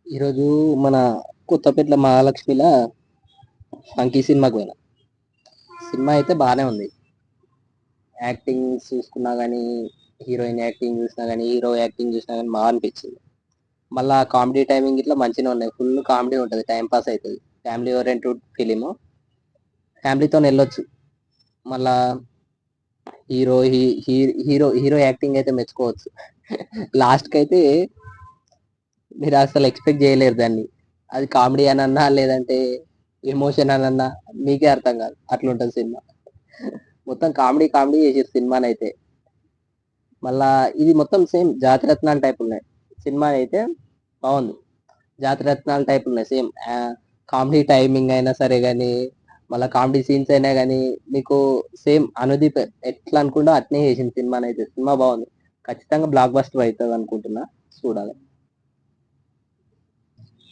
ఈరోజు మన కొత్తపేట్ల మహాలక్ష్మిలో ఫంకీ సినిమాకి పోయినా. సినిమా అయితే బాగానే ఉంది. యాక్టింగ్ చూసుకున్నా కానీ, హీరోయిన్ యాక్టింగ్ చూసినా కానీ, హీరో యాక్టింగ్ చూసినా కానీ బాగా అనిపించింది. మళ్ళా కామెడీ టైమింగ్ ఇట్లా మంచిగా ఉన్నాయి. ఫుల్ కామెడీ ఉంటుంది, టైం పాస్ అవుతుంది. ఫ్యామిలీ ఓరియంటెడ్ ఫిలిం, ఫ్యామిలీతో వెళ్ళొచ్చు. మళ్ళా హీరో హీరో హీరో యాక్టింగ్ అయితే మెచ్చుకోవచ్చు. లాస్ట్కి అయితే మీరు అసలు ఎక్స్పెక్ట్ చేయలేరు దాన్ని. అది కామెడీ అనన్నా లేదంటే ఎమోషన్ అనన్నా మీకే అర్థం కాదు, అట్లుంటది సినిమా. మొత్తం కామెడీ కామెడీ చేసారు సినిమానైతే. మళ్ళా ఇది మొత్తం సేమ్ జాతిరత్నాలు టైప్ ఉన్నాయి. సినిమా అయితే బాగుంది. జాతిరత్నాలు టైప్ ఉన్నాయి సేమ్. కామెడీ టైమింగ్ అయినా సరే కానీ, మళ్ళీ కామెడీ సీన్స్ అయినా కానీ మీకు సేమ్ అనుదీప్ ఎట్లా అనుకుంటా అట్నే చేసింది సినిమానైతే. సినిమా బాగుంది. ఖచ్చితంగా బ్లాక్ బస్టర్ అవుతుంది అనుకుంటున్నా. చూడాలి.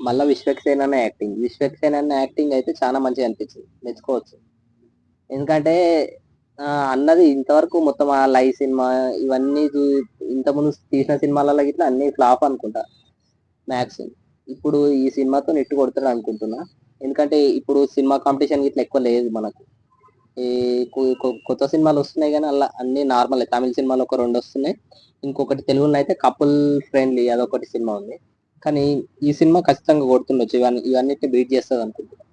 మళ్ళీ విశ్వక్సేన్ అన్న యాక్టింగ్ అయితే చాలా మంచిగా అనిపించింది, మెచ్చుకోవచ్చు. ఎందుకంటే అన్నది ఇంతవరకు మొత్తం ఆ లైవ్ సినిమా ఇవన్నీ ఇంతకుముందు తీసిన సినిమాలలో గిట్లా అన్ని ఫ్లాప్ అనుకుంటా మ్యాక్స్. ఇప్పుడు ఈ సినిమాతో నెట్టు కొడతాడు అనుకుంటున్నా. ఎందుకంటే ఇప్పుడు సినిమా కాంపిటీషన్ గిట్లా ఎక్కువ లేదు మనకు. ఈ కొత్త సినిమాలు వస్తున్నాయి కానీ అలా అన్ని నార్మల్. తమిళ సినిమాలు ఒక రెండు వస్తున్నాయి. ఇంకొకటి తెలుగులో అయితే కపుల్ ఫ్రెండ్లీ అదొకటి సినిమా ఉంది. కానీ ఈ సినిమా ఖచ్చితంగా కొడుతుండొచ్చు. ఇవన్నీ ఇవన్నిటిని బీట్ చేస్తుంది అనుకుంటున్నా.